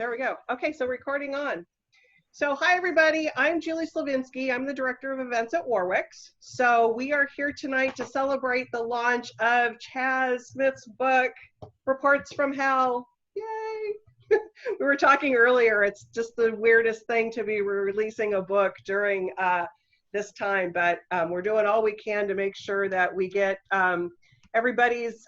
There we go. Okay, so recording on. So hi everybody, I'm Julie Slavinsky. I'm the Director of Events at Warwick's. So we are here tonight to celebrate the launch of Chaz Smith's book, Reports from Hell. Yay! We were talking earlier, it's just the weirdest thing to be releasing a book during this time, but we're doing all we can to make sure that we get everybody's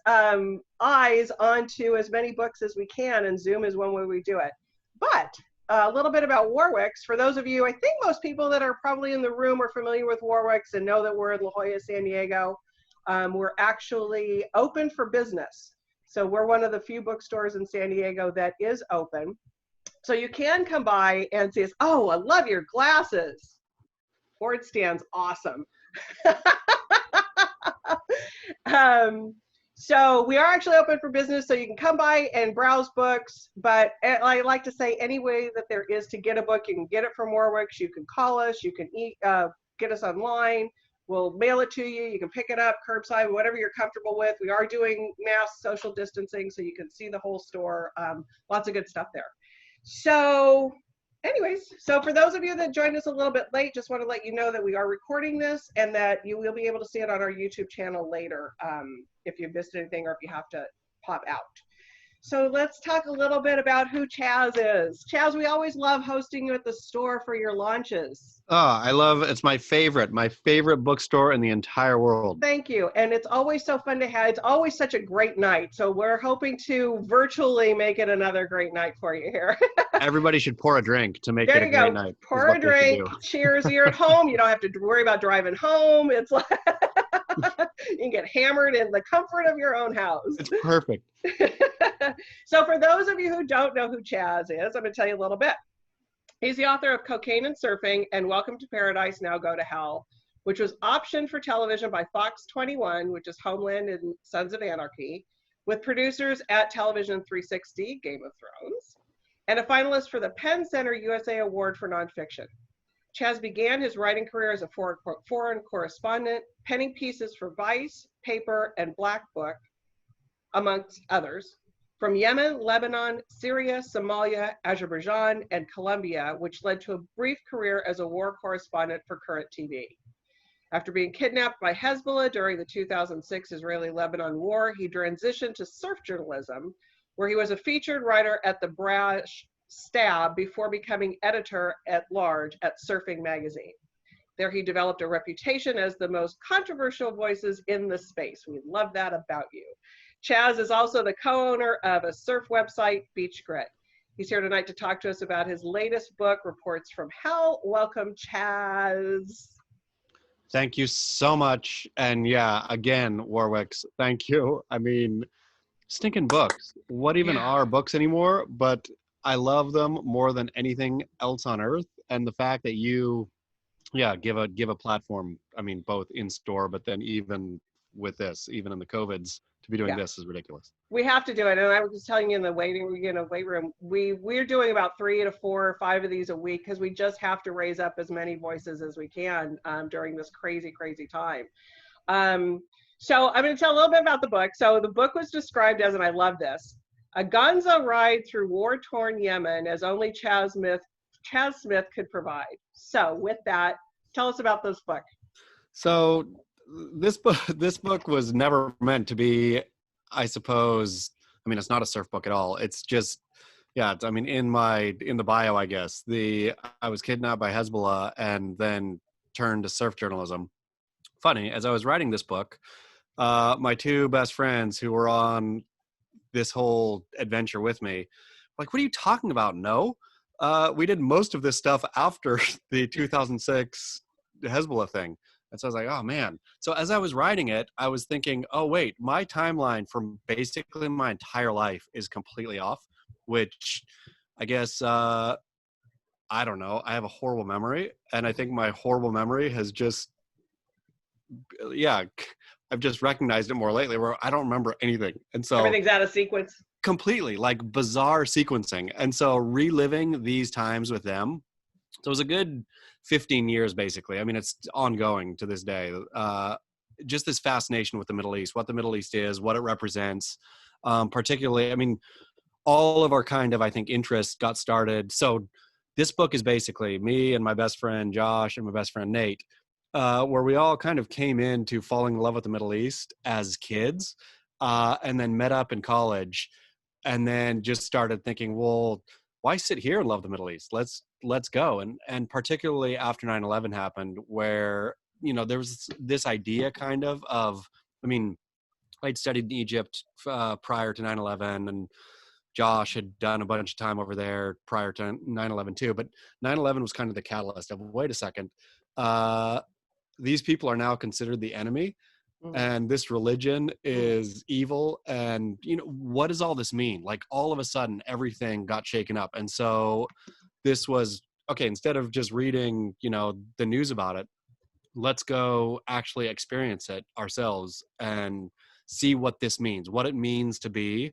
eyes onto as many books as we can, and Zoom is one way we do it. But a little bit about Warwick's. For those of you, I think most people that are probably in the room are familiar with Warwick's and know that we're in La Jolla, San Diego. We're actually open for business. So we're one of the few bookstores in San Diego that is open. So you can come by and see us. Oh, I love your glasses. Board stand's awesome. So we are actually open for business, so you can come by and browse books, but I like to say any way that there is to get a book, you can get it from Warwick's, you can call us, you can get us online, we'll mail it to you, you can pick it up, curbside, whatever you're comfortable with. We are doing mass social distancing, so you can see the whole store, lots of good stuff there. So anyways, so for those of you that joined us a little bit late, just want to let you know that we are recording this and that you will be able to see it on our YouTube channel later if you missed anything or if you have to pop out. So let's talk a little bit about who Chaz is. Chaz, we always love hosting you at the store for your launches. Oh, it's my favorite bookstore in the entire world. Thank you. And it's always so fun to have. It's always such a great night. So we're hoping to virtually make it another great night for you here. Everybody should pour a drink to make it a great night. Pour a drink. Cheers. You're at home. You don't have to worry about driving home. It's like you can get hammered in the comfort of your own house. It's perfect. So for those of you who don't know who Chaz is, I'm going to tell you a little bit. He's the author of Cocaine and Surfing and Welcome to Paradise, Now Go to Hell, which was optioned for television by Fox 21, which is Homeland and Sons of Anarchy, with producers at Television 360, Game of Thrones, and a finalist for the Penn Center USA Award for Nonfiction. Chaz began his writing career as a foreign correspondent, penning pieces for Vice, Paper, and Black Book, amongst others, from Yemen, Lebanon, Syria, Somalia, Azerbaijan, and Colombia, which led to a brief career as a war correspondent for Current TV. After being kidnapped by Hezbollah during the 2006 Israeli-Lebanon war, he transitioned to surf journalism, where he was a featured writer at the Brash Stab before becoming editor-at-large at Surfing magazine. There he developed a reputation as the most controversial voices in the space. We love that about you. Chaz is also the co-owner of a surf website, Beach Grit. He's here tonight to talk to us about his latest book, Reports from Hell. Welcome, Chaz. Thank you so much. And yeah, again, Warwick's, thank you. I mean, stinking books. What even are books anymore? But I love them more than anything else on earth. And the fact that you, give a platform, I mean, both in store, but then even with this, even in the COVIDs, to be doing this is ridiculous. We have to do it. And I was telling you in the weight room, we're doing about 3 to 4 or 5 of these a week because we just have to raise up as many voices as we can during this crazy, crazy time. So I'm going to tell a little bit about the book. So the book was described as, and I love this, a gonzo ride through war-torn Yemen as only Chaz Smith could provide. So with that, tell us about this book. So this book was never meant to be, I suppose, I mean, it's not a surf book at all. It's just, I mean, in the bio, I guess, I was kidnapped by Hezbollah and then turned to surf journalism. Funny, as I was writing this book, my 2 best friends who were on this whole adventure with me, like, what are you talking about? No, we did most of this stuff after the 2006 Hezbollah thing. And so I was like, oh man. So as I was writing it, I was thinking, oh wait, my timeline from basically my entire life is completely off, which I guess, I don't know. I have a horrible memory. And I think my horrible memory has just, I've just recognized it more lately where I don't remember anything. And so everything's out of sequence. Completely, like bizarre sequencing. And so reliving these times with them, so it was a good 15 years, basically. I mean, it's ongoing to this day. Just this fascination with the Middle East, what the Middle East is, what it represents. Particularly, I mean, all of our kind of, I think, interests got started. So this book is basically me and my best friend Josh and my best friend Nate, where we all kind of came into falling in love with the Middle East as kids, and then met up in college, and then just started thinking, well, why sit here and love the Middle East? Let's go. And particularly after 9/11 happened, where there was this idea of, I mean, I'd studied in Egypt prior to 9/11, and Josh had done a bunch of time over there prior to 9/11 too. But 9/11 was kind of the catalyst of, wait a second, uh, these people are now considered the enemy, Mm, and this religion mm, is evil. And what does all this mean? Like, all of a sudden everything got shaken up. And so this was okay, instead of just reading the news about it, let's go actually experience it ourselves and see what this means, what it means to be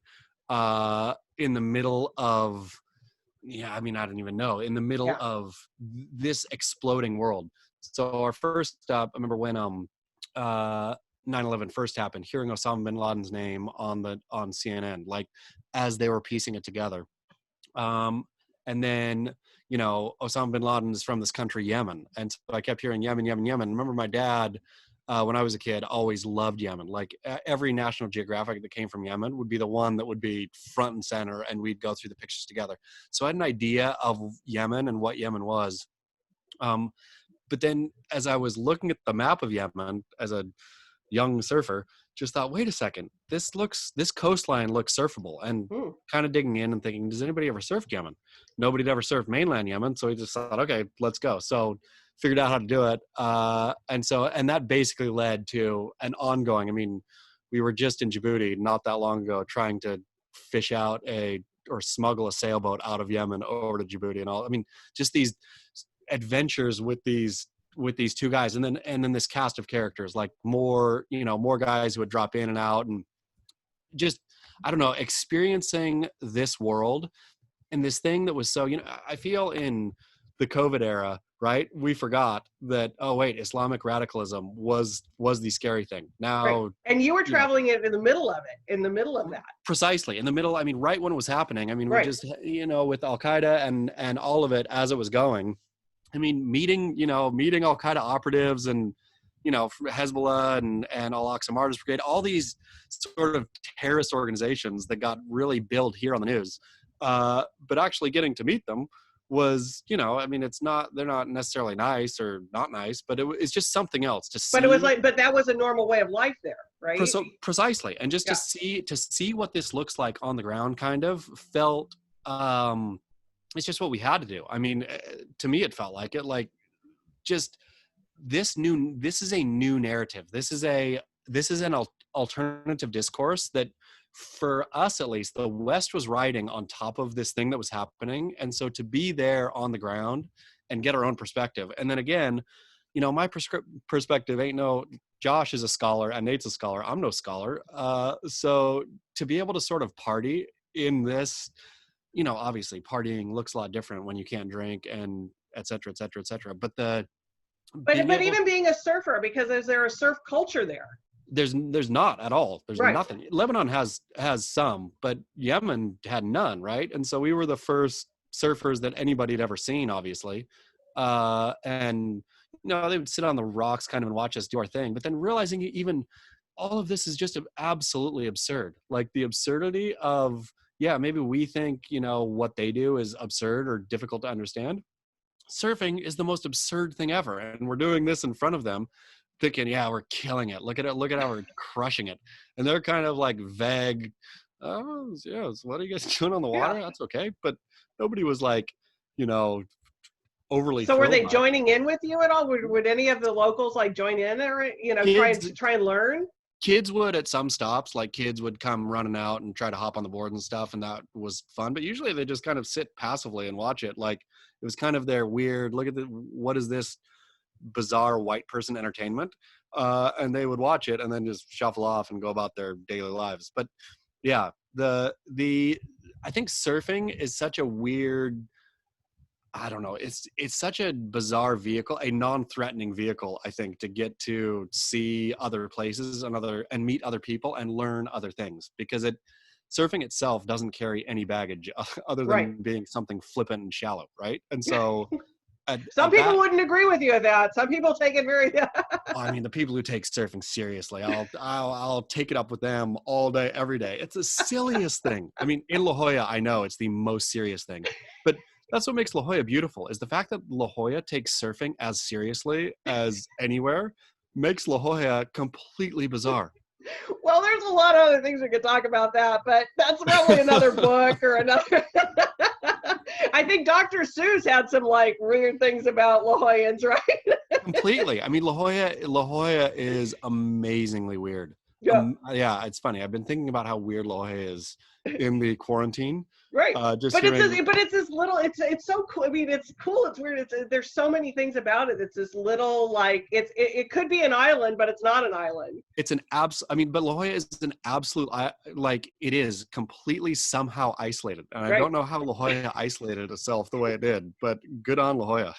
in the middle of, yeah, I mean, I don't even know, in the middle yeah. of this exploding world. So our first stop, I remember when uh 9/11 first happened, hearing Osama bin Laden's name on CNN, like, as they were piecing it together. And then, Osama bin Laden is from this country, Yemen. And so I kept hearing Yemen, Yemen, Yemen. I remember my dad, when I was a kid, always loved Yemen. Like, every National Geographic that came from Yemen would be the one that would be front and center, and we'd go through the pictures together. So I had an idea of Yemen and what Yemen was. Um, but then as I was looking at the map of Yemen as a young surfer, just thought, wait a second, this coastline looks surfable. And Mm. kind of digging in and thinking, does anybody ever surf Yemen? Nobody'd ever surfed mainland Yemen. So we just thought, okay, let's go. So figured out how to do it. And that basically led to an ongoing, I mean, we were just in Djibouti not that long ago trying to fish out or smuggle a sailboat out of Yemen over to Djibouti and all. I mean, just these adventures with these two guys, and then this cast of characters, like more guys who would drop in and out, and just, I don't know, experiencing this world and this thing that was so, I feel in the COVID era, right, we forgot that, oh wait, Islamic radicalism was the scary thing. Right. Now, And you were you know traveling in the middle of it, in the middle of that. precisely in the middle, I mean, right when it was happening, I mean, we Right. just, with Al Qaeda and all of it as it was going, I mean, meeting Al Qaeda operatives and, Hezbollah and Al Aqsa Martyrs Brigade, all these sort of terrorist organizations that got really billed here on the news. But actually getting to meet them was, I mean, they're not necessarily nice or not nice, but it's just something else to But it was see. like, but that was a normal way of life there, right? Precisely. And just to Yeah. see what this looks like on the ground kind of felt, it's just what we had to do. I mean, to me, it felt like it, like, just this is a new narrative. This is an alternative discourse that, for us at least, the West was riding on top of this thing that was happening. And so to be there on the ground and get our own perspective. And then again, my perspective ain't no, Josh is a scholar and Nate's a scholar. I'm no scholar. So to be able to sort of party in this, obviously partying looks a lot different when you can't drink, and et cetera, et cetera, et cetera. But being But able, even being a surfer, because is there a surf culture there? there's not at all. There's Right. nothing. Lebanon has some, but Yemen had none, right? And so we were the first surfers that anybody had ever seen, obviously. And they would sit on the rocks kind of and watch us do our thing, but then realizing even all of this is just absolutely absurd. Like, the absurdity of, yeah, maybe we think, what they do is absurd or difficult to understand. Surfing is the most absurd thing ever. And we're doing this in front of them thinking, yeah, we're killing it. Look at it. Look at how we're crushing it. And they're kind of like vague. Oh, yes. What are you guys doing on the Yeah. water? That's okay. But nobody was like, you know, overly So were thrilled they by it. joining in with you at all? Would any of the locals like join in, or Kids, try and learn? kids would at some stops, like, kids would come running out and try to hop on the board and stuff, and that was fun. But usually they just kind of sit passively and watch it. Like, it was kind of their weird, look at what is this bizarre white person entertainment? And they would watch it and then just shuffle off and go about their daily lives. But yeah, the I think surfing is such a weird, I don't know. It's such a bizarre vehicle, a non-threatening vehicle, I think, to get to see other places and meet other people and learn other things, because surfing itself doesn't carry any baggage other Right. than being something flippant and shallow, right? And so Some at people that, wouldn't agree with you with that. Some people take it very. I mean, the people who take surfing seriously, I'll take it up with them all day, every day. It's the silliest thing. I mean, in La Jolla, I know it's the most serious thing, but that's what makes La Jolla beautiful, is the fact that La Jolla takes surfing as seriously as anywhere makes La Jolla completely bizarre. Well, there's a lot of other things we could talk about that, but that's probably another book or another. I think Dr. Seuss had some like weird things about La Jollans, right? Completely. I mean, La Jolla is amazingly weird. Yeah. Yeah, it's funny. I've been thinking about how weird La Jolla is in the quarantine. Right. Just But it's hearing, this little, it's so cool. I mean, it's cool. It's weird. There's so many things about it. It's this little, like, it could be an island, but it's not an island. it's an I mean, but La Jolla is an absolute, like, it is completely somehow isolated. And I Right. don't know how La Jolla isolated itself the way it did, but good on La Jolla.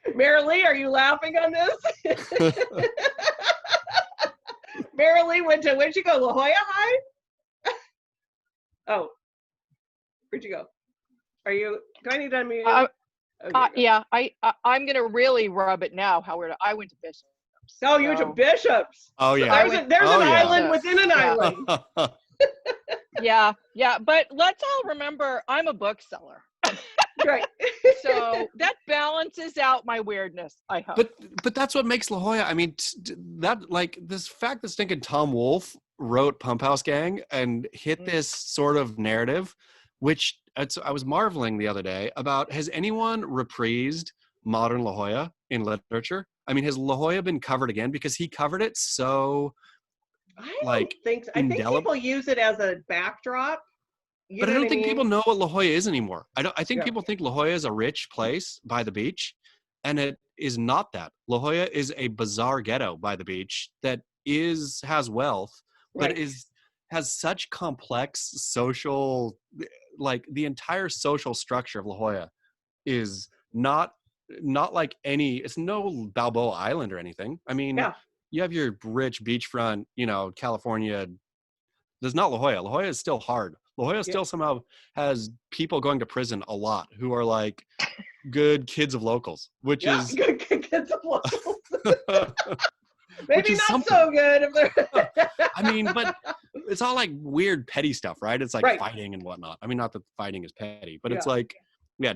Marilee, are you laughing on this? Marilee where'd you go? La Jolla High? Oh, where'd you go? Do I need to unmute? Yeah, I'm gonna really rub it now, Howard. I went to Bishop's. Oh, you went to Bishop's. Oh, So yeah. there's an island within an island. Yeah, but let's all remember, I'm a bookseller. Right. So that balances out my weirdness, I hope. But that's what makes La Jolla. I mean, that, like, this fact that stinking Tom Wolfe wrote Pump House Gang and hit this sort of narrative, which I was marveling the other day about. Has anyone reprised modern La Jolla in literature? I mean, has La Jolla been covered again? Because he covered it so, I like, don't think so. I think people use it as a backdrop. But I don't think people mean? know what La Jolla is anymore. I think Yeah. people think La Jolla is a rich place by the beach, and it is not that. La Jolla is a bizarre ghetto by the beach that has wealth, but Right. has such complex social, like, the entire social structure of La Jolla is not like any. It's no Balboa Island or anything. I mean, Yeah. you have your rich beachfront, California. There's not La Jolla. La Jolla is still hard. La Jolla still somehow has people going to prison a lot who are like good kids of locals, which is good kids of locals. which Maybe is not something. so good if they're. I mean, but it's all like weird petty stuff, right? It's like Right. fighting and whatnot. I mean, not that fighting is petty, but it's Yeah. like,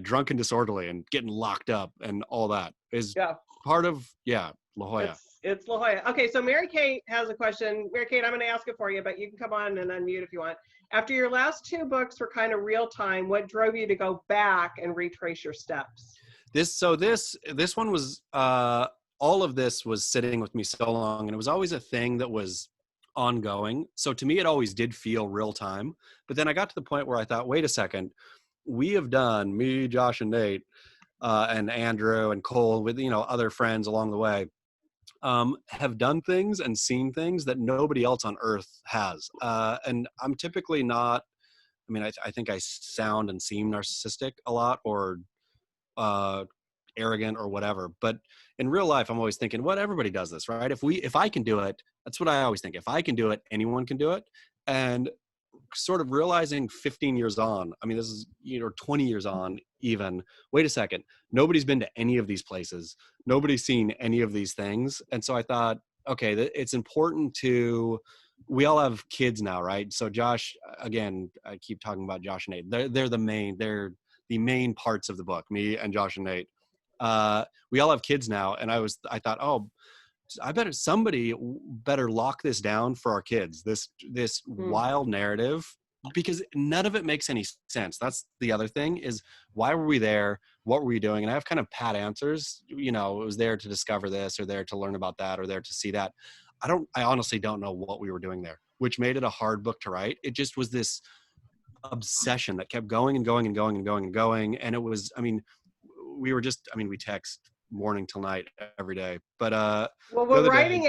drunk and disorderly and getting locked up and all that is Yeah. part of La Jolla. It's La Jolla. Okay, so Mary Kate has a question. Mary Kate, I'm going to ask it for you, but you can come on and unmute if you want. After your last two books were kind of real time, what drove you to go back and retrace your steps? This one was all of this was sitting with me so long, and it was always a thing that was ongoing. So to me, it always did feel real time. But then I got to the point where I thought, wait a second, we have done, me, Josh, and Nate, and Andrew and Cole, with other friends along the way, have done things and seen things that nobody else on earth has. And I'm typically not. I mean, I think I sound and seem narcissistic a lot, or arrogant or whatever, but in real life I'm always thinking, what, everybody does this, right? If I can do it, that's what I always think. If I can do it, anyone can do it. And sort of realizing 15 years on, I mean, this is 20 years on even, wait a second, nobody's been to any of these places, nobody's seen any of these things. And so I thought, okay, it's important we all have kids now, right? So Josh, again, I keep talking about Josh and Nate, they're the main parts of the book, me and Josh and Nate. We all have kids now, and I thought, oh, somebody better lock this down for our kids, this wild narrative, because none of it makes any sense. That's the other thing, is why were we there? What were we doing? And I have kind of pat answers, it was there to discover this, or there to learn about that, or there to see that. I honestly don't know what we were doing there, which made it a hard book to write. It just was this obsession that kept going and going and going and going and going. And it was, I mean, we text morning till night every day. But well, we're writing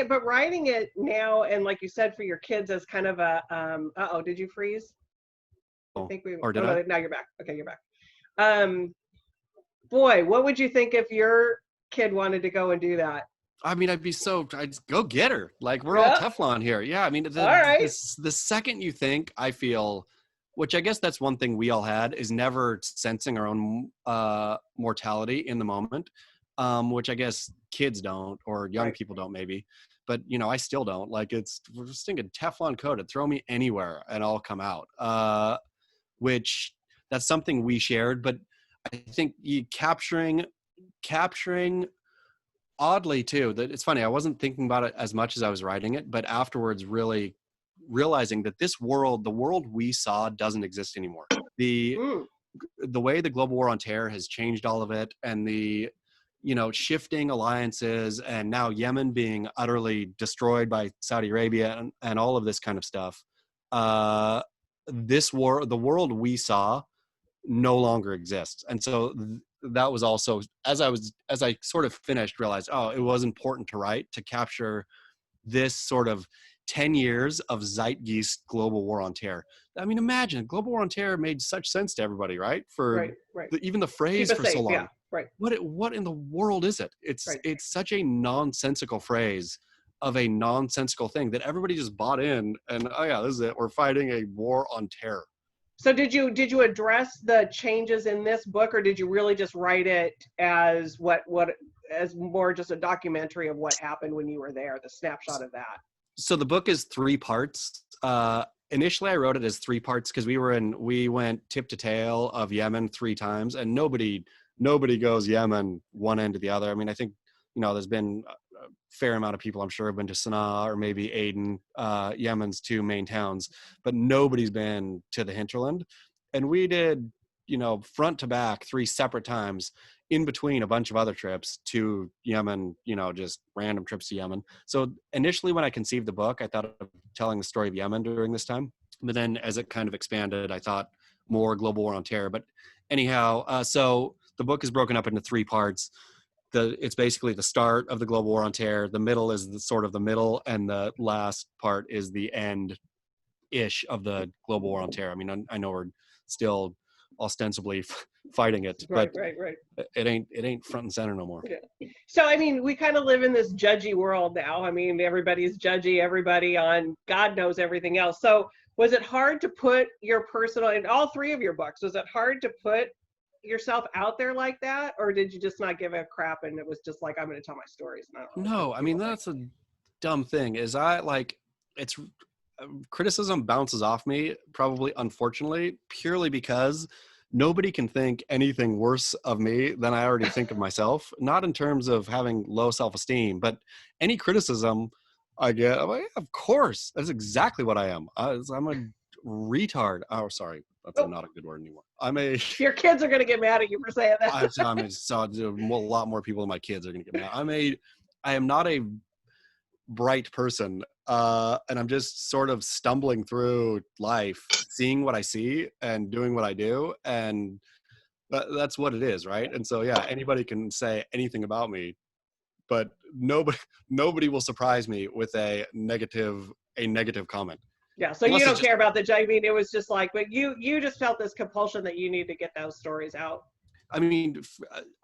it now, and like you said, for your kids as kind of a did you freeze? I think we or did I? Now you're back. Okay, you're back. Boy, what would you think if your kid wanted to go and do that? I mean, I'd just go get her. Like, we're all Yeah. Teflon here. Yeah. I mean, All right. the second you think, I feel, which I guess that's one thing we all had, is never sensing our own mortality in the moment, which I guess kids don't, or young Right. people don't maybe. But, you know, I still don't. Like, we're just thinking Teflon coated, throw me anywhere and I'll come out. Which that's something we shared, but I think capturing oddly too, that it's funny, I wasn't thinking about it as much as I was writing it, but afterwards really realizing that the world we saw doesn't exist anymore. the Mm. the way the global war on terror has changed all of it, and the, you know, shifting alliances, and now Yemen being utterly destroyed by Saudi Arabia, and all of this kind of stuff. uh the world we saw no longer exists. And so that was also, as I sort of finished, realized, oh, it was important to write, to capture this sort of 10 years of zeitgeist global war on terror. I mean, imagine global war on terror made such sense to everybody, right? For Right. Right. even the Keep phrase us for so safe. long. Yeah. Right. What in the world is it? Right. It's such a nonsensical phrase of a nonsensical thing that everybody just bought in, and oh yeah, this is it. We're fighting a war on terror. So did you address the changes in this book, or did you really just write it as what as more just a documentary of what happened when you were there, the snapshot of that? So the book is 3 parts. Initially I wrote it as 3 parts because we went tip to tail of Yemen 3 times, and nobody goes Yemen one end to the other. I mean, I think, you know, there's been a fair amount of people, I'm sure, have been to Sana'a or maybe Aden, Yemen's 2 main towns, but nobody's been to the hinterland. And we did, you know, front to back 3 separate times, in between a bunch of other trips to Yemen, you know, just random trips to Yemen. So initially when I conceived the book, I thought of telling the story of Yemen during this time. But then as it kind of expanded, I thought more global war on terror. But anyhow, so the book is broken up into 3 parts. It's basically the start of the global war on terror. The middle is sort of the middle, and the last part is the end ish of the global war on terror. I mean, I know we're still ostensibly fighting it, Right. but Right. Right. it ain't front and center no more. Yeah. So I mean, we kind of live in this judgy world now. I mean, everybody's judgy everybody on God knows everything else. So was it hard to put your personal, in all 3 of your books, was it hard to put yourself out there like that, or did you just not give a crap and it was just like, I'm going to tell my stories and I don't know No, what I mean, people think? that's a dumb thing. It's criticism bounces off me, probably unfortunately, purely because nobody can think anything worse of me than I already think of myself. Not in terms of having low self-esteem, but any criticism I get, I'm like, of course, that's exactly what I am. I'm a retard. Oh, sorry, that's Oh, not a good word anymore. I'm a your kids are going to get mad at you for saying that. a lot more people than my kids are going to get mad. I am not a bright person, and I'm just sort of stumbling through life, seeing what I see and doing what I do, and that's what it is, right? And so yeah, anybody can say anything about me, but nobody will surprise me with a negative comment, Yeah, so you unless it's don't just, care about the, I mean, it was just like, but you just felt this compulsion that you need to get those stories out. I mean,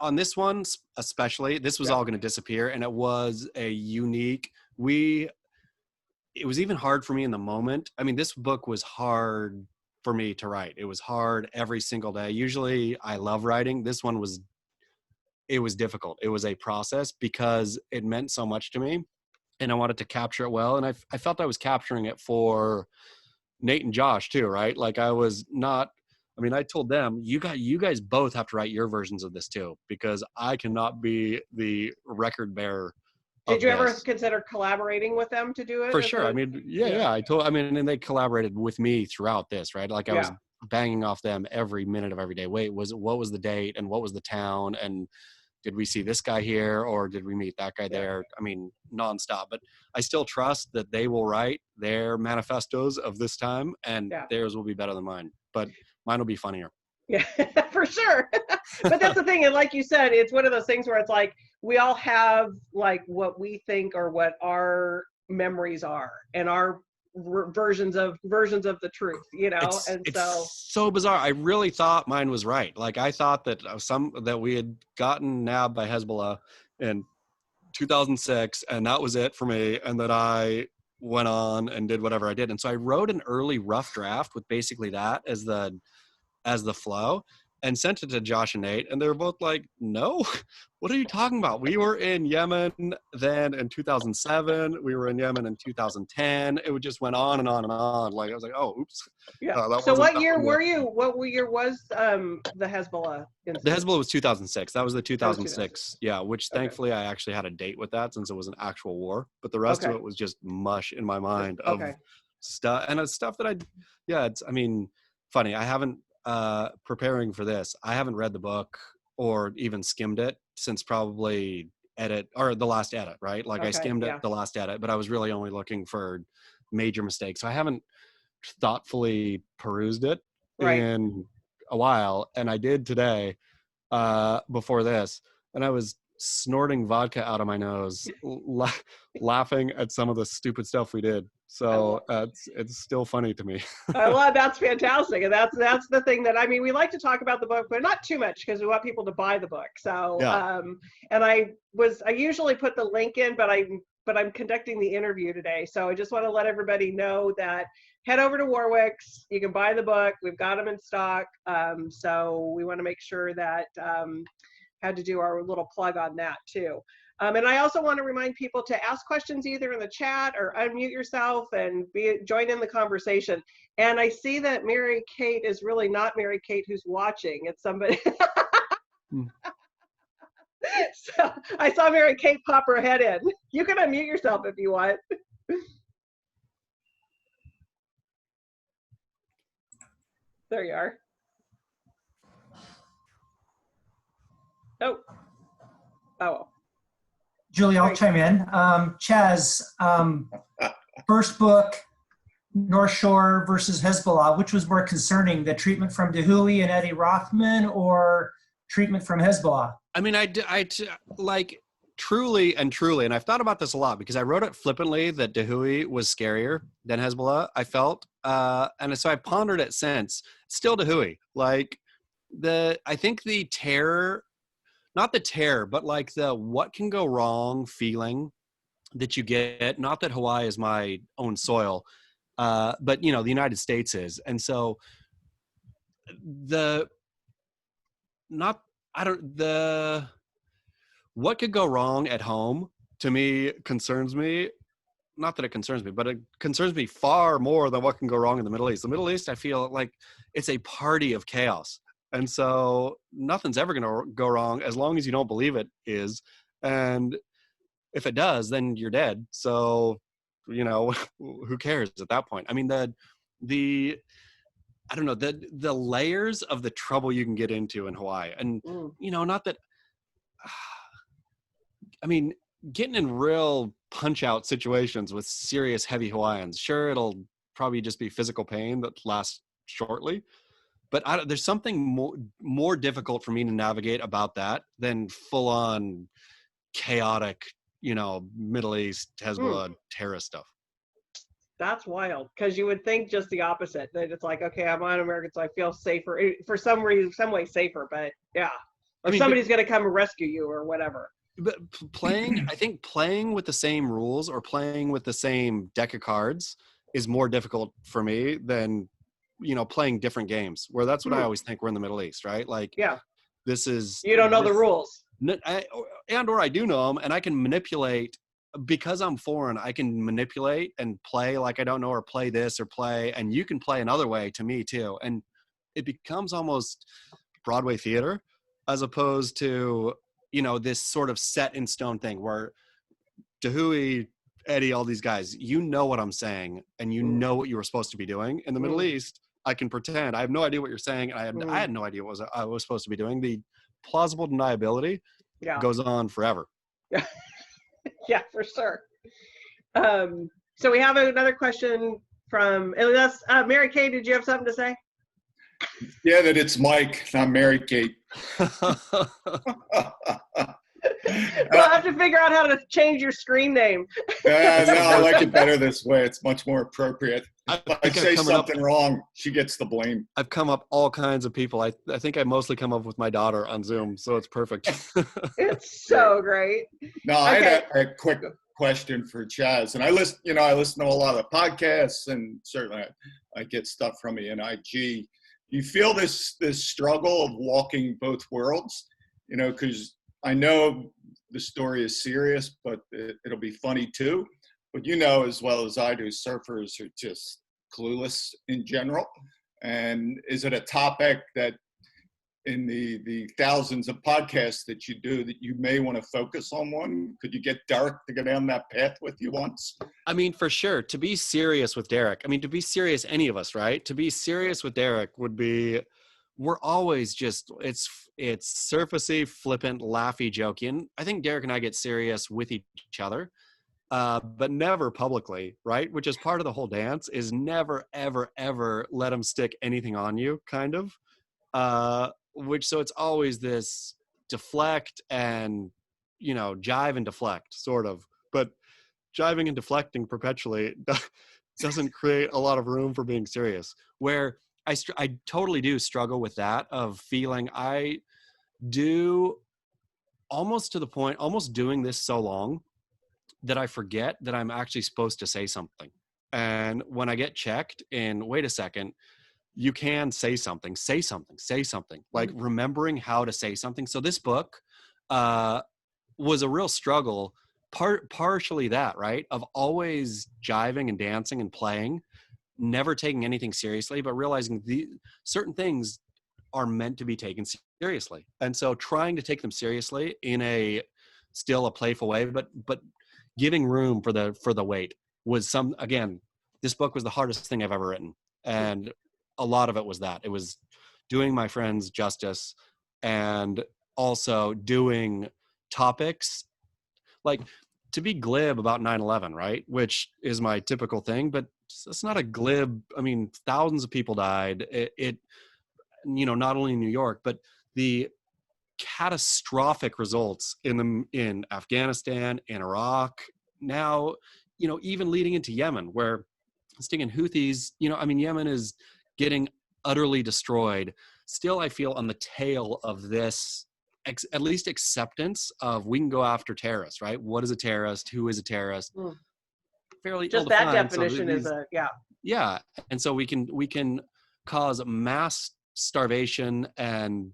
on this one especially, this was Yeah. all going to disappear, and it was a unique. It was even hard for me in the moment. I mean, this book was hard for me to write. It was hard every single day. Usually I love writing. This one it was difficult. It was a process because it meant so much to me, and I wanted to capture it well. And I felt I was capturing it for Nate and Josh too, right? Like I was not, I mean, I told them, you guys both have to write your versions of this too, because I cannot be the record bearer Did of you ever this. consider collaborating with them to do it For as sure. I a, mean, yeah, yeah. I mean, and they collaborated with me throughout this, right? Like I was yeah, banging off them every minute of every day. Wait, what was the date and what was the town, and did we see this guy here or did we meet that guy yeah, there? I mean, nonstop. But I still trust that they will write their manifestos of this time, and yeah, theirs will be better than mine. But mine will be funnier. yeah, for sure. But that's the thing, and like you said, it's one of those things where it's like we all have like what we think or what our memories are, and our versions of the truth, you know, and so It's so bizarre. I really thought mine was right. Like I thought that we had gotten nabbed by Hezbollah and 2006, and that was it for me. And then I went on and did whatever I did. And so I wrote an early rough draft with basically that as the flow, and sent it to Josh and Nate, and they were both like, no, what are you talking about? We were in Yemen then in 2007. We were in Yemen in 2010. It just went on and on and on. Like, I was like, oh, oops. Yeah. That So wasn't what that year one were yet. you? What year was the Hezbollah incident? The Hezbollah was 2006. That was the 2006. 2006. Yeah, which Okay. thankfully I actually had a date with that since it was an actual war. But the rest of it was just mush in my mind of stuff. And it's stuff that funny. I haven't, preparing for this, I haven't read the book or even skimmed it since probably the last edit, right? Like I skimmed it, the last edit, but I was really only looking for major mistakes. So I haven't thoughtfully perused it in a while. And I did today, before this, and I was snorting vodka out of my nose, laughing at some of the stupid stuff we did. So it's still funny to me. I love that's fantastic, and that's the thing that we like to talk about the book, but not too much because we want people to buy the book. So and I usually put the link in, but I'm conducting the interview today, so I just want to let everybody know that head over to Warwick's. You can buy the book. We've got them in stock. So we want to make sure that had to do our little plug on that too. And I also want to remind people to ask questions either in the chat or unmute yourself and join in the conversation. And I see that Mary Kate is really not Mary Kate who's watching. It's somebody. So I saw Mary Kate pop her head in. You can unmute yourself if you want. There you are. Oh. Julie, I'll chime in. Chaz, first book, North Shore versus Hezbollah, which was more concerning, the treatment from Dahui and Eddie Rothman or treatment from Hezbollah? I mean, like truly, and I've thought about this a lot because I wrote it flippantly that Dahui was scarier than Hezbollah, I felt. And so I pondered it since. Still Dahui. Like, I think the terror, not the terror, but like the what can go wrong feeling that you get, not that Hawaii is my own soil, but, the United States is. And so what could go wrong at home to me concerns me. Not that it concerns me, but it concerns me far more than what can go wrong in the Middle East. The Middle East, I feel like it's a party of chaos. And so nothing's ever going to go wrong as long as you don't believe it is. And if it does, then you're dead. So, who cares at that point? I mean, I don't know, the layers of the trouble you can get into in Hawaii. And, not that, getting in real punch out situations with serious heavy Hawaiians, sure, it'll probably just be physical pain that lasts shortly. But there's something more difficult for me to navigate about that than full on chaotic, Middle East Hezbollah terrorist stuff. That's wild, because you would think just the opposite, that it's like, okay, I'm on American, so I feel safer for some reason, some way safer, but yeah. Or somebody's going to come and rescue you or whatever. But I think playing with the same rules or playing with the same deck of cards is more difficult for me than, playing different games, where that's what I always think we're in the Middle East, right? Like, this is... You don't know the rules. Or I do know them, and I can manipulate, because I'm foreign, I can manipulate and play like I don't know, or play this or play, and you can play another way to me too. And it becomes almost Broadway theater as opposed to, this sort of set in stone thing where Dahui, Eddie, all these guys, what I'm saying, and know what you were supposed to be doing. In the Middle East, I can pretend. I have no idea what you're saying. I had no idea what I was supposed to be doing. The plausible deniability goes on forever. Yeah, for sure. So we have another question from, and that's Mary Kay. Did you have something to say? Yeah, that it's Mike, not Mary Kate. We'll have to figure out how to change your screen name. No, I like it better this way. It's much more appropriate. If I think say I've come up- something wrong, she gets the blame. I've come up all kinds of people. I think I mostly come up with my daughter on Zoom, so it's perfect. It's so great. No, I Okay. had a quick question for Chaz, and I listen to a lot of podcasts, and certainly I get stuff from you in IG. You feel this struggle of walking both worlds, because I know the story is serious, but it'll be funny too. But as well as I do, surfers are just clueless in general. And is it a topic that in the thousands of podcasts that you do that you may want to focus on one? Could you get Derek to go down that path with you once? I mean, for sure, to be serious with Derek, to be serious, any of us, right? To be serious with Derek would be, we're always just, it's surfacey, flippant, laughy, jokey. And I think Derek and I get serious with each other, but never publicly, right? Which is part of the whole dance, is never, ever, ever let him stick anything on you, kind of. So it's always this deflect and, jive and deflect, sort of. But jiving and deflecting perpetually doesn't create a lot of room for being serious. Where I totally do struggle with that, of feeling I do almost to the point, almost doing this so long that I forget that I'm actually supposed to say something. And when I get checked in, wait a second, you can say something, like remembering how to say something. So this book was a real struggle, partially that, right? Of always jiving and dancing and playing, never taking anything seriously, but realizing certain things are meant to be taken seriously. And so trying to take them seriously in still a playful way, but giving room for the weight was again, this book was the hardest thing I've ever written. And a lot of it was that. It was doing my friends justice and also doing topics like, to be glib about 9/11, right? Which is my typical thing, but it's not a glib. Thousands of people died. It not only in New York, but the catastrophic results in Afghanistan and Iraq. Now, even leading into Yemen, where stinging Houthis, Yemen is getting utterly destroyed. Still, I feel on the tail of this, at least acceptance of, we can go after terrorists, right? What is a terrorist? Who is a terrorist? Fairly just that ill-defined. definition is yeah. And so we can cause mass starvation and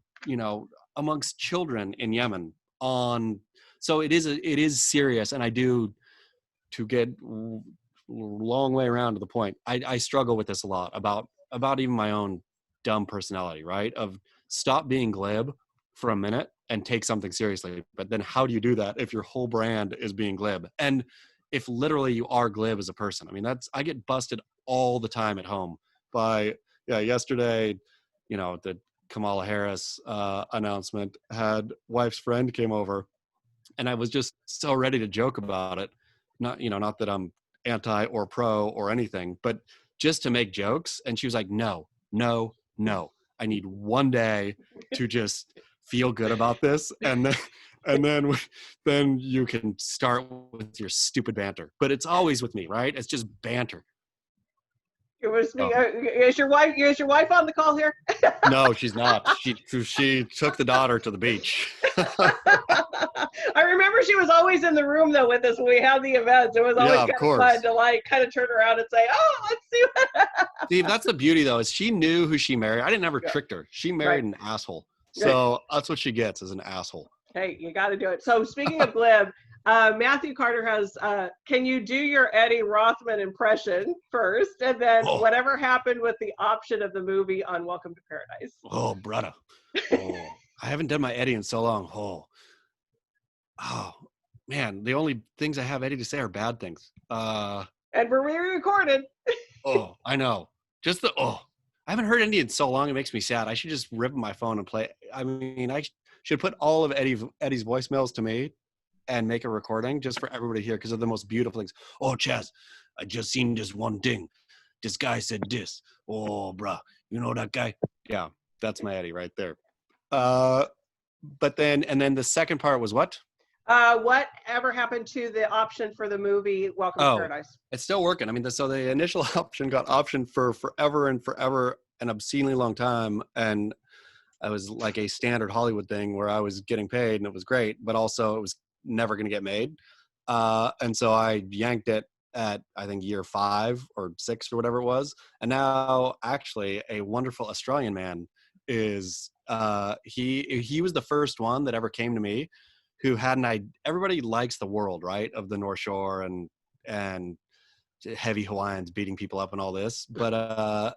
amongst children in Yemen so it is serious. And I do, to get long way around to the point, I struggle with this a lot about even my own dumb personality, right? Of stop being glib for a minute and take something seriously. But then how do you do that if your whole brand is being glib? And if literally you are glib as a person, I get busted all the time at home by, yesterday, the Kamala Harris announcement had wife's friend came over, and I was just so ready to joke about it. Not that I'm anti or pro or anything, but just to make jokes. And she was like, no. I need one day to just feel good about this. And then you can start with your stupid banter. But it's always with me, right? It's just banter. It was me. Is your wife on the call here? No, she's not. She took the daughter to the beach. I remember she was always in the room though with us when we had the events. It was always kind of fun to kind of turn around and say, "Oh, let's see what." Steve, that's the beauty though, is she knew who she married. I didn't ever tricked her. She married an asshole. So that's what she gets, is an asshole. Hey, you got to do it. So speaking of glib, Matthew Carter has, can you do your Eddie Rothman impression first? And then whatever happened with the option of the movie on Welcome to Paradise? Oh, brother. Oh, I haven't done my Eddie in so long. Oh, man. The only things I have Eddie to say are bad things. And we're re-recorded. Oh, I know. I haven't heard Eddie in so long. It makes me sad. I should just rip my phone and play. I should put all of Eddie's voicemails to me and make a recording just for everybody to hear, because of the most beautiful things. Oh, Chaz, I just seen this one thing. This guy said this. Oh, bruh, you know that guy? Yeah, that's my Eddie right there. But then the second part was what? Whatever happened to the option for the movie Welcome to Oh, Paradise? it's still working. I mean, so the initial option got optioned for forever and forever, an obscenely long time, and it was like a standard Hollywood thing where I was getting paid and it was great, but also it was never going to get made. And so I yanked it at, I think, year 5 or 6 or whatever it was. And now actually a wonderful Australian man is, he was the first one that ever came to me who had an idea. Everybody likes the world, right? Of the North Shore and heavy Hawaiians beating people up and all this. But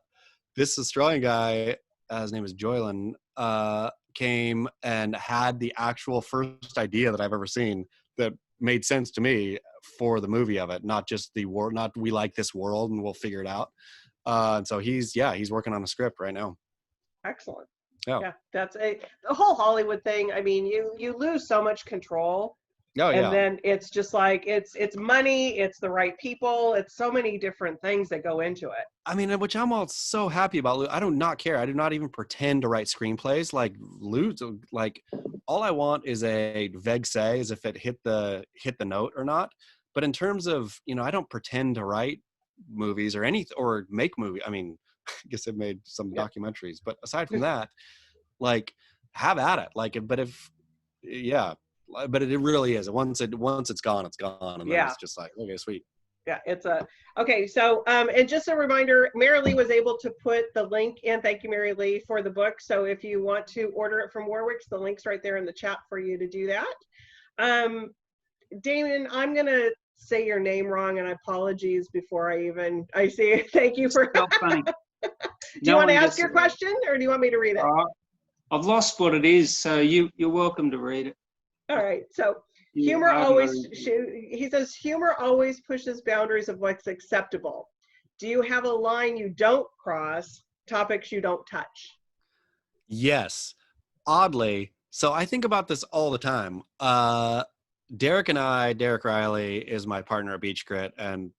this Australian guy, his name is Joylan, came and had the actual first idea that I've ever seen that made sense to me for the movie of it, not just the world, not we like this world and we'll figure it out. And so he's working on a script right now. Excellent. Yeah. Yeah, the whole Hollywood thing. I mean, you lose so much control. Oh And yeah. then it's just like it's money, it's the right people, it's so many different things that go into it. I mean, which I'm all so happy about. I do not care. I do not even pretend to write screenplays. Like all I want is a vague say as if it hit the note or not. But in terms of, I don't pretend to write movies or make movie. I mean, I guess I've made some documentaries, but aside from that, like have at it. But it really is. Once it's gone, it's gone. And then it's just like, okay, sweet. Yeah, okay. So, and just a reminder, Mary Lee was able to put the link in. Thank you, Mary Lee, for the book. So if you want to order it from Warwick's, the link's right there in the chat for you to do that. Damon, I'm going to say your name wrong, and apologies before I see it. Thank you for. Not funny. Do you want to ask your question, or do you want me to read it? I've lost what it is, so you're welcome to read it. All right. So humor he says, humor always pushes boundaries of what's acceptable. Do you have a line you don't cross, topics you don't touch? Yes. Oddly. So I think about this all the time. Derek Riley is my partner at Beach Grit and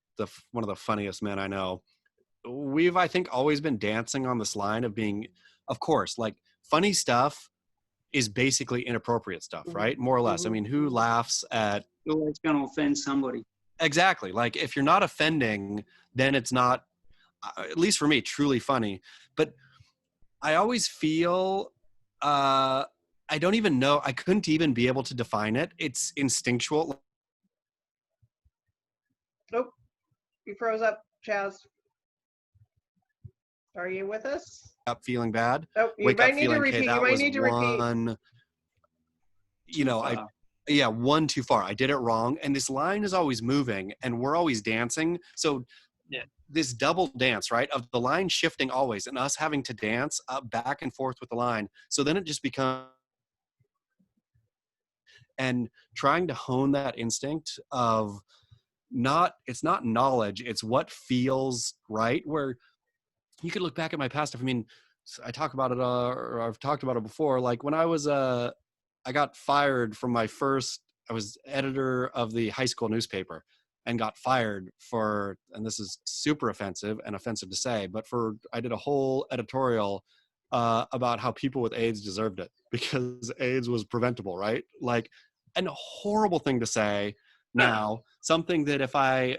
one of the funniest men I know. We've, I think, always been dancing on this line of being, of course, like funny stuff is basically inappropriate stuff, right? More or less. I mean, who laughs at... You're always going to offend somebody. Exactly. Like if you're not offending, then it's not, at least for me, truly funny. But I always feel, I don't even know, I couldn't even be able to define it. It's instinctual. Oh, you froze up, Chaz. Are you with us? Up feeling bad. Oh, you might need to repeat. You might need to repeat. One too far. I did it wrong. And this line is always moving and we're always dancing. So this double dance, right? Of the line shifting always and us having to dance up back and forth with the line. So then it just becomes, and trying to hone that instinct of it's not knowledge, it's what feels right. Where you could look back at my past stuff. I mean, I talk about it, or I've talked about it before. Like when I got fired from I was editor of the high school newspaper and got fired and this is super offensive to say, but I did a whole editorial about how people with AIDS deserved it because AIDS was preventable, right? Like, and a horrible thing to say now, something that if I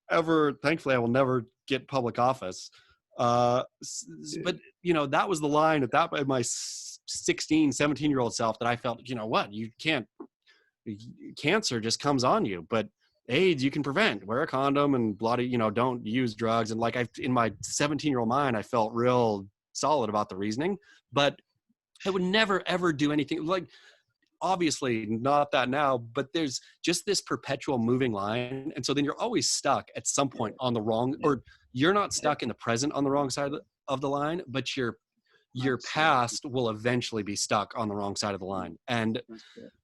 ever, thankfully I will never get public office. But that was the line at my 16, 17-year-old self that I felt, you can't, cancer just comes on you, but AIDS you can prevent, wear a condom and bloody, don't use drugs. And like in my 17-year-old mind, I felt real solid about the reasoning, but I would never, ever do anything like, obviously not that now, but there's just this perpetual moving line. And so then you're always stuck at some point on the wrong, or you're not stuck in the present on the wrong side of the line, but your past will eventually be stuck on the wrong side of the line. And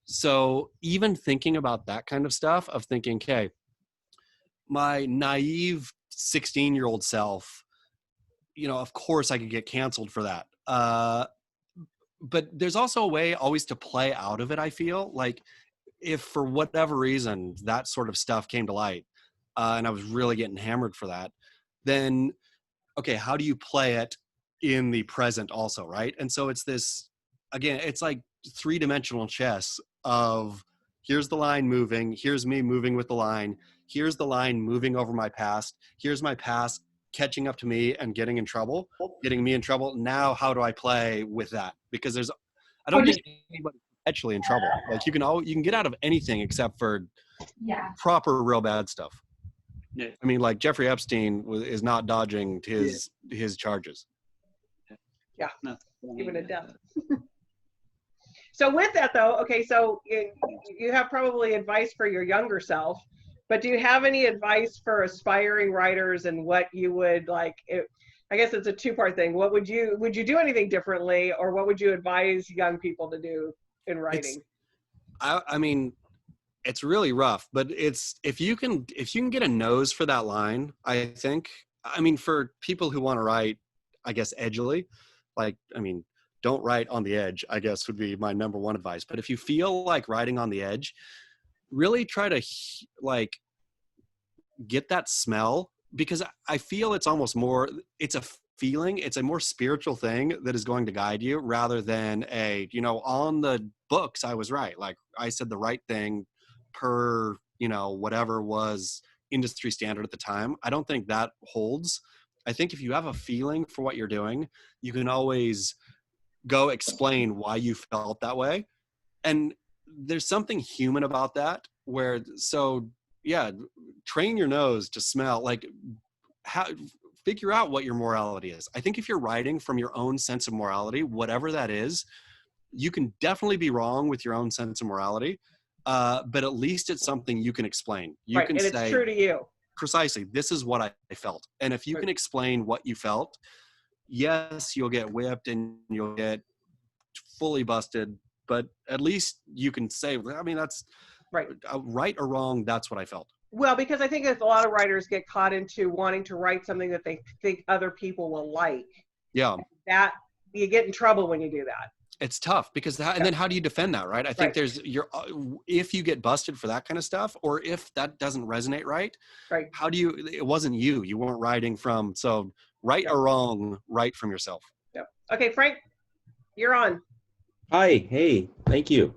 so even thinking about that kind of stuff of thinking, okay, my naive 16-year-old self, of course I could get canceled for that. But there's also a way always to play out of it. I feel like if for whatever reason that sort of stuff came to light and I was really getting hammered for that, then, okay, how do you play it in the present also, right? And so it's this, again, it's like 3-dimensional chess of here's the line moving, here's me moving with the line, here's the line moving over my past, here's my past catching up to me and getting me in trouble. Now how do I play with that? Because I don't think anybody's actually in trouble. Like you can get out of anything except for proper real bad stuff. Yeah. I mean, like Jeffrey Epstein is not dodging his charges. Yeah, No. even a death. So with that though, okay, so you have probably advice for your younger self, but do you have any advice for aspiring writers and what you would like? I guess it's a two-part thing. What would you do anything differently, or what would you advise young people to do in writing? I mean, it's really rough, but if you can get a nose for that line, I think. I mean, for people who want to write, I guess edgily, like I mean, don't write on the edge, I guess would be my number one advice. But if you feel like writing on the edge, really try to like get that smell, because I feel it's almost more, it's a feeling, it's a more spiritual thing that is going to guide you rather than on the books I was right. Like I said the right thing per, whatever was industry standard at the time. I don't think that holds. I think if you have a feeling for what you're doing, you can always go explain why you felt that way. And there's something human about that train your nose to smell, like figure out what your morality is. I think if you're writing from your own sense of morality, whatever that is, you can definitely be wrong with your own sense of morality, but at least it's something you can explain. You right, can and say, it's true to you. Precisely, this is what I felt. And if you can explain what you felt, yes, you'll get whipped and you'll get fully busted, but at least you can say, I mean, that's right or wrong, that's what I felt. Well, because I think a lot of writers get caught into wanting to write something that they think other people will like. Yeah. That you get in trouble when you do that. It's tough because and then how do you defend that, right? I think if you get busted for that kind of stuff, or if that doesn't resonate right, how do it wasn't you weren't writing from, so right or wrong, write from yourself. Yeah. Okay, Frank, you're on. Hi, hey, thank you.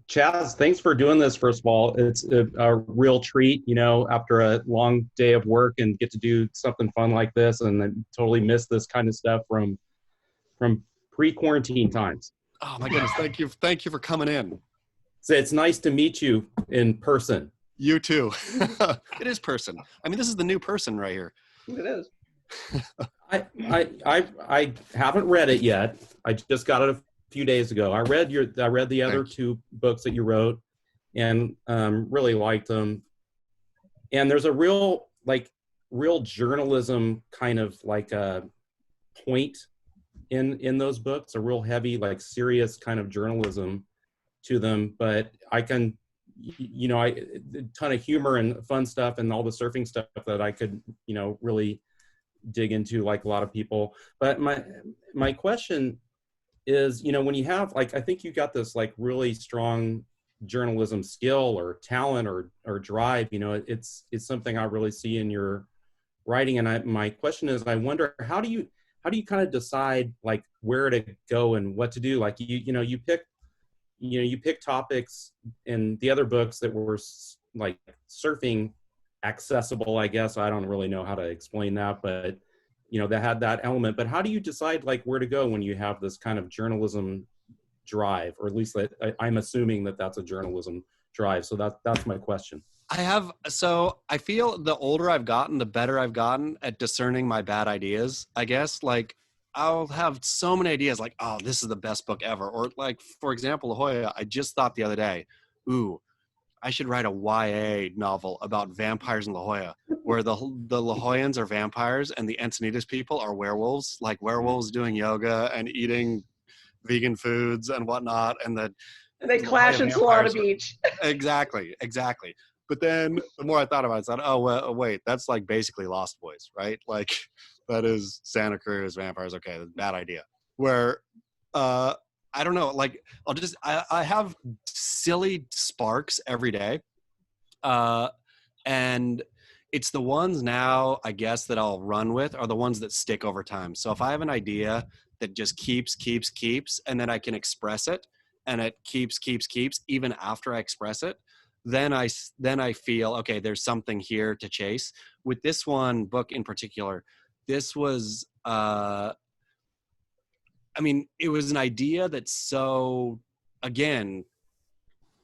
Chaz, thanks for doing this, first of all. It's a real treat, after a long day of work and get to do something fun like this, and I totally miss this kind of stuff from pre-quarantine times. Oh my goodness, thank you for coming in. So it's nice to meet you in person. You too. It is person. I mean, this is the new person right here. It is. I haven't read it yet. I just got it a few days ago. I read the other two books that you wrote, and really liked them. And there's a real journalism kind of like a point in those books, a real heavy, like serious kind of journalism to them. But I can, a ton of humor and fun stuff and all the surfing stuff that I could, really dig into, like a lot of people. But my question is, when you have, like, I think you got this like really strong journalism skill or talent or drive, it's something I really see in your writing. And my question is, I wonder, how do you kind of decide like where to go and what to do? Like you pick topics in the other books that were like surfing accessible, I guess. I don't really know how to explain that, but that had that element. But how do you decide like where to go when you have this kind of journalism drive, or at least I'm assuming that that's a journalism drive. So that's my question. I feel the older I've gotten, the better I've gotten at discerning my bad ideas, I guess. Like I'll have so many ideas like, oh, this is the best book ever. Or like, for example, La Jolla, I just thought the other day, ooh, I should write a YA novel about vampires in La Jolla, where the La Jollans are vampires and the Encinitas people are werewolves, like werewolves doing yoga and eating vegan foods and whatnot. And they clash in Solana Beach. Exactly. But then the more I thought about it, I thought, oh, well, wait, that's like basically Lost Boys, right? Like that is Santa Cruz vampires. Okay, that's a bad idea. Where, I don't know, like I have silly sparks every day. And it's the ones now, I guess, that I'll run with are the ones that stick over time. So if I have an idea that just keeps, and then I can express it and it keeps even after I express it, then I feel, okay, there's something here to chase. With this one book in particular, this was, I mean, it was an idea that's so, again,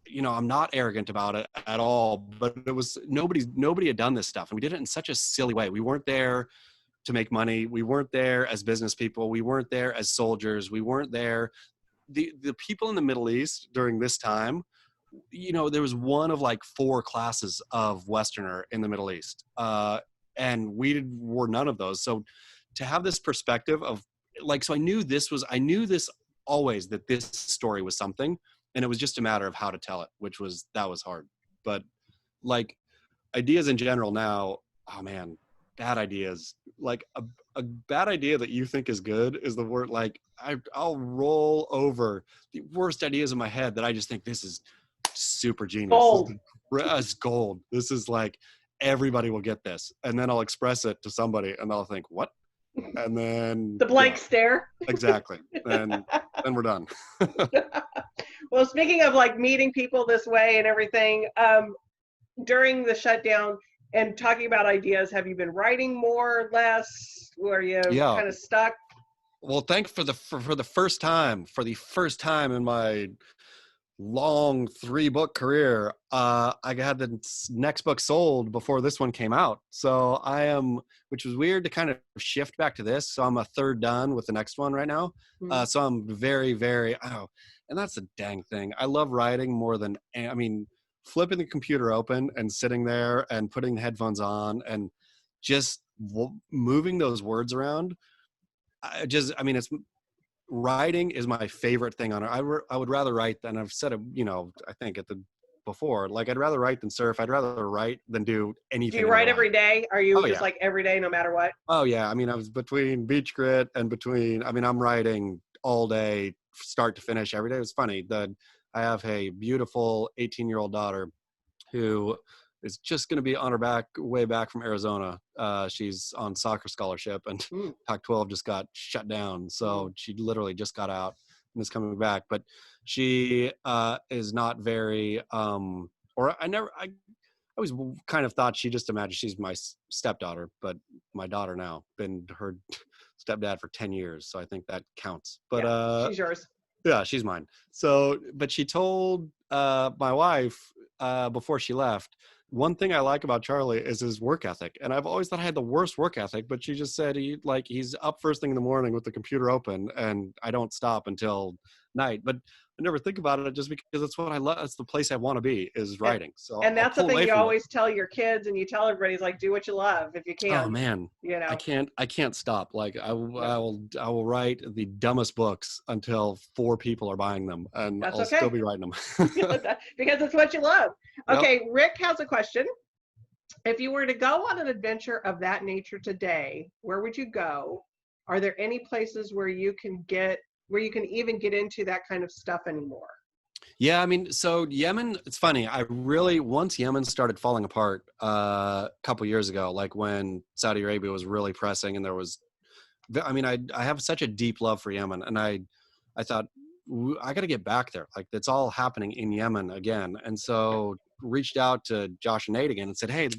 you know, I'm not arrogant about it at all, but it was, nobody had done this stuff. And we did it in such a silly way. We weren't there to make money. We weren't there as business people. We weren't there as soldiers. We weren't there. The people in the Middle East during this time, you know, there was one of like 4 classes of Westerner in the Middle East. And we were none of those. So to have this perspective of like, so I knew this always, that this story was something, and it was just a matter of how to tell it, that was hard. But like ideas in general now, oh man, bad ideas. Like a bad idea that you think is good is the word, like I'll roll over the worst ideas in my head that I just think this is super genius. Gold. This is gold. This is like, everybody will get this. And then I'll express it to somebody and they'll think, what? And then The blank stare. Exactly. And then we're done. Well, speaking of like meeting people this way and everything, during the shutdown and talking about ideas, have you been writing more or less? Were you kind of stuck? Well, for the first time in my long 3-book career, I had the next book sold before this one came out. So which was weird to kind of shift back to this. So I'm a third done with the next one right now. So I'm very, very, and that's the dang thing. I love writing more than, I mean, flipping the computer open and sitting there and putting the headphones on and just moving those words around. It's, writing is my favorite thing on it. I would rather write than, I've said it, you know, I think before, like I'd rather write than surf. I'd rather write than do anything. Do you write every day? Are you just yeah. like every day, no matter what? Oh yeah. I mean, I was between Beach Grit and I'm writing all day, start to finish every day. It was funny that I have a beautiful 18-year-old daughter who is just going to be on her way back from Arizona. She's on soccer scholarship, and Pac-12 just got shut down. So she literally just got out and is coming back. But she is not very, I always kind of thought she just imagined she's my stepdaughter, but my daughter now, been her stepdad for 10 years. So I think that counts. But yeah, she's yours. Yeah, she's mine. So, but she told my wife before she left, one thing I like about Charlie is his work ethic. And I've always thought I had the worst work ethic, but she just said he's up first thing in the morning with the computer open and I don't stop until night. But I never think about it just because it's what I love. It's the place I want to be, is writing. So and that's the thing you always tell your kids, and you tell everybody, is like, do what you love if you can. Oh man, you know, I can't stop. Like I will write the dumbest books until 4 people are buying them, and I'll still be writing them because it's what you love. Yep. Okay, Rick has a question. If you were to go on an adventure of that nature today, where would you go? Are there any places where you can even get into that kind of stuff anymore? Yeah, I mean, so Yemen, it's funny. Once Yemen started falling apart a couple years ago, like when Saudi Arabia was really pressing, and I have such a deep love for Yemen, and I thought, I got to get back there. Like, it's all happening in Yemen again. And so reached out to Josh and Nate again and said, hey, let's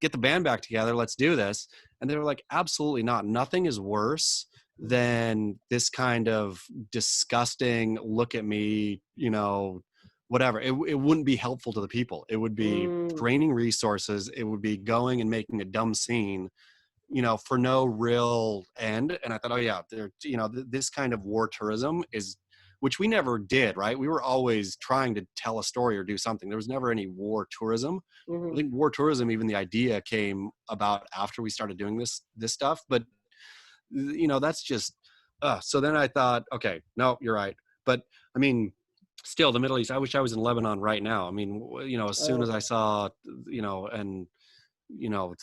get the band back together. Let's do this. And they were like, absolutely not. Nothing is worse than this kind of disgusting look at me, you know, whatever. It wouldn't be helpful to the people. It would be draining resources. It would be going and making a dumb scene, you know, for no real end. And I thought, oh yeah, this kind of war tourism is, which we never did, right? We were always trying to tell a story or do something. There was never any war tourism. I think war tourism, even the idea came about after we started doing this stuff. But, you know, that's just, so then I thought, okay, no, you're right. But I mean, still the Middle East, I wish I was in Lebanon right now. I mean, you know, as soon as I saw, you know, and, you know,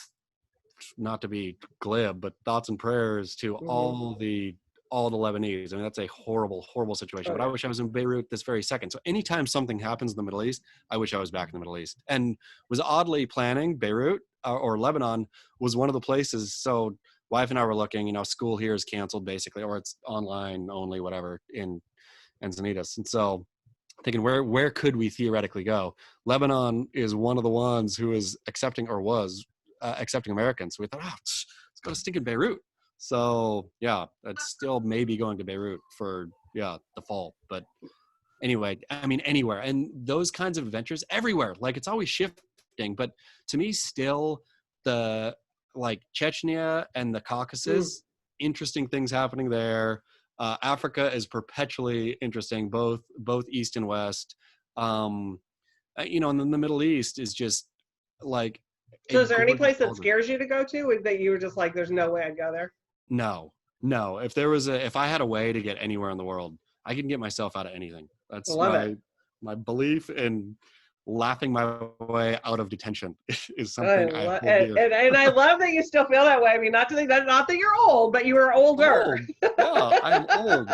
not to be glib, but thoughts and prayers to all the Lebanese. I mean, that's a horrible, horrible situation. But I wish I was in Beirut this very second. So anytime something happens in the Middle East, I wish I was back in the Middle East. And was oddly planning Beirut or Lebanon was one of the places. So wife and I were looking, you know, school here is canceled basically, or it's online only, whatever, in Encinitas. And so thinking, where could we theoretically go? Lebanon is one of the ones who is accepting or was accepting Americans. So we thought, let's go to stinking Beirut. So yeah, that's still maybe going to Beirut for the fall. But anyway, I mean, anywhere. And those kinds of adventures everywhere. Like, it's always shifting. But to me, still, the like Chechnya and the Caucasus, interesting things happening there. Africa is perpetually interesting, both East and West. And then the Middle East is just like. So is there any place that scares you to go to, that you were just like, there's no way I'd go there? No. If I had a way to get anywhere in the world, I can get myself out of anything. That's my belief in laughing my way out of detention is something I hold dear. And I love that you still feel that way. I mean, not that you're old, but you were older. Yeah, I'm old.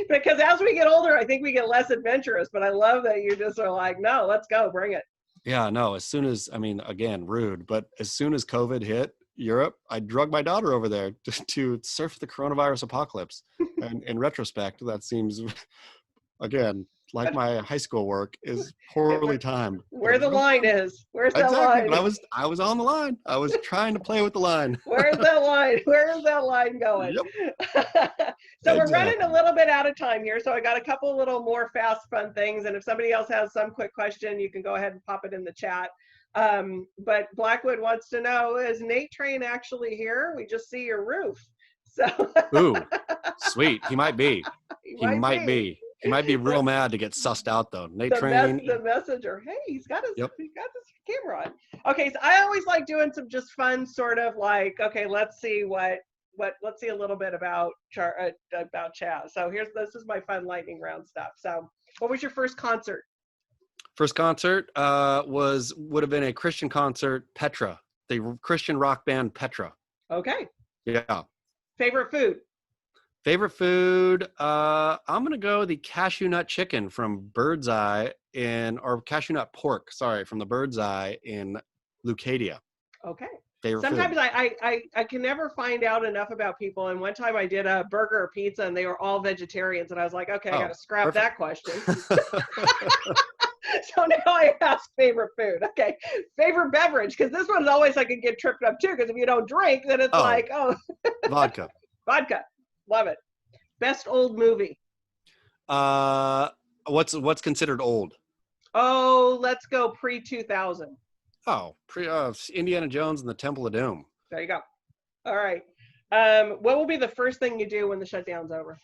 Because as we get older, I think we get less adventurous. But I love that you just are like, no, let's go, bring it. Yeah, no. As soon as, I mean, again, rude, but as soon as COVID hit Europe, I drug my daughter over there to surf the coronavirus apocalypse. And in retrospect, that seems, again, like my high school work, is poorly timed. Where the line is. Where's that line? But I was on the line. I was trying to play with the line. Where's that line? Where is that line going? Yep. So we're running a little bit out of time here. So I got a couple little more fast, fun things. And if somebody else has some quick question, you can go ahead and pop it in the chat. But Blackwood wants to know, is Nate Train actually here? We just see your roof. So. Ooh, sweet. He might be. He might be. He might be real mad to get sussed out, though. Nate Train. The messenger. Hey, he's got his camera on. Okay, so I always like doing some just fun sort of like, okay, let's see let's see a little bit about Chaz. So this is my fun lightning round stuff. So, what was your first concert? First concert would have been a Christian concert, Petra, the Christian rock band Petra. Okay. Yeah. Favorite food? Favorite food, I'm going to go the cashew nut chicken from Bird's Eye or cashew nut pork, from the Bird's Eye in Leucadia. Okay. Favorite Sometimes food. I can never find out enough about people. And one time I did a burger or pizza and they were all vegetarians. And I was like, okay, I got to scrap that question. So now I ask favorite food. Okay. Favorite beverage. Because this one's always I can get tripped up too. Because if you don't drink, then it's Vodka. Vodka. Love it. Best old movie. What's considered old? Oh, let's go pre-2000. Oh, Indiana Jones and the Temple of Doom. There you go. All right. What will be the first thing you do when the shutdown's over?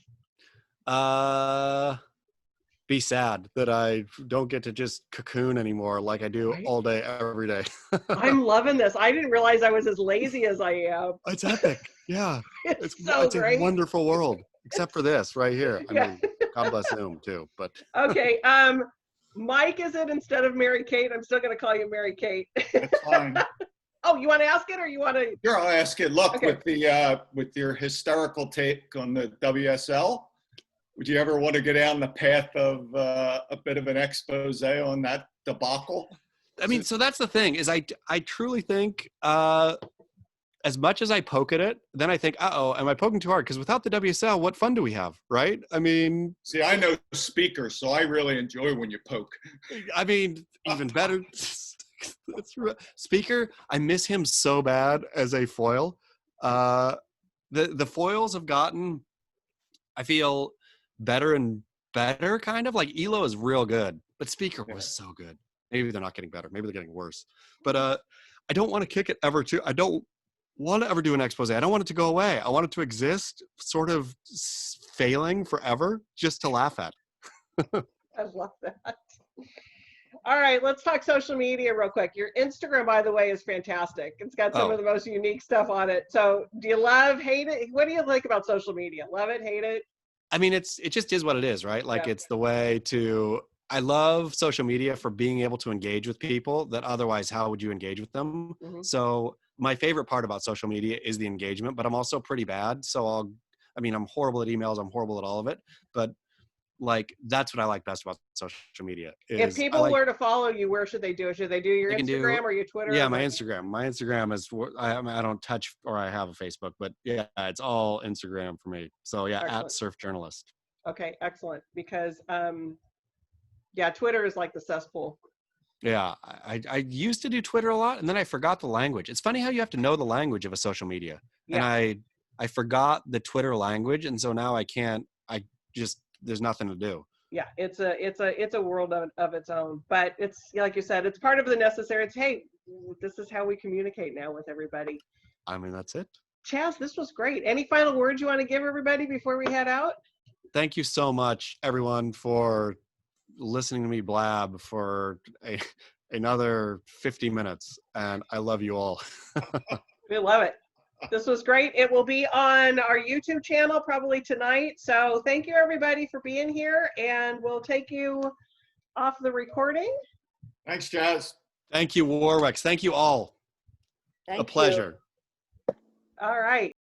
Be sad that I don't get to just cocoon anymore like I do all day, every day. I'm loving this. I didn't realize I was as lazy as I am. It's epic. Yeah. It's it's great. A wonderful world, except for this right here. I mean, God bless Zoom too, but. Okay. Mike, is it instead of Mary Kate? I'm still going to call you Mary Kate. That's fine. Oh, you want to ask it or you want to? Sure, I'll ask it. Look, okay. with your hysterical take on the WSL, would you ever want to go down the path of a bit of an expose on that debacle? I mean, so that's the thing is I truly think as much as I poke at it, then I think, am I poking too hard? Because without the WSL, what fun do we have, right? I mean. See, I know speakers, so I really enjoy when you poke. I mean, even better. Speaker, I miss him so bad as a foil. The foils have gotten, I feel, better and better, kind of. Like Elo is real good, but Speaker was so good. Maybe they're not getting better. Maybe they're getting worse. But I don't want to kick it ever too. I don't want to ever do an expose. I don't want it to go away. I want it to exist, sort of failing forever, just to laugh at. I love that. All right, let's talk social media real quick. Your Instagram, by the way, is fantastic. It's got some of the most unique stuff on it. So do you love, hate it? What do you like about social media? Love it, hate it? I mean, it just is what it is, right? Like it's the way to, I love social media for being able to engage with people that otherwise, how would you engage with them? Mm-hmm. So my favorite part about social media is the engagement, but I'm also pretty bad. So I'm horrible at emails. I'm horrible at all of it, but like, that's what I like best about social media. If people were to follow you, where should they do it? Should they do your Instagram or your Twitter? Yeah, my Instagram. My Instagram is, I don't touch, or I have a Facebook, but yeah, it's all Instagram for me. So yeah, Excellent. @surfjournalist. Okay, excellent. Because yeah, Twitter is like the cesspool. Yeah, I used to do Twitter a lot, and then I forgot the language. It's funny how you have to know the language of a social media, and Yeah. I forgot the Twitter language, and so now I can't. I just there's nothing to do. Yeah, it's a world of its own. But it's like you said, it's part of the necessary. It's hey, this is how we communicate now with everybody. I mean, that's it. Chaz, this was great. Any final words you want to give everybody before we head out? Thank you so much, everyone, for listening to me blab for another 50 minutes, and I love you all. We love it. This was great. It will be on our YouTube channel probably tonight. So thank you everybody for being here, and we'll take you off the recording. Thanks, Chaz. Thank you, Warwick. Thank you all. Thank A pleasure. you. All right.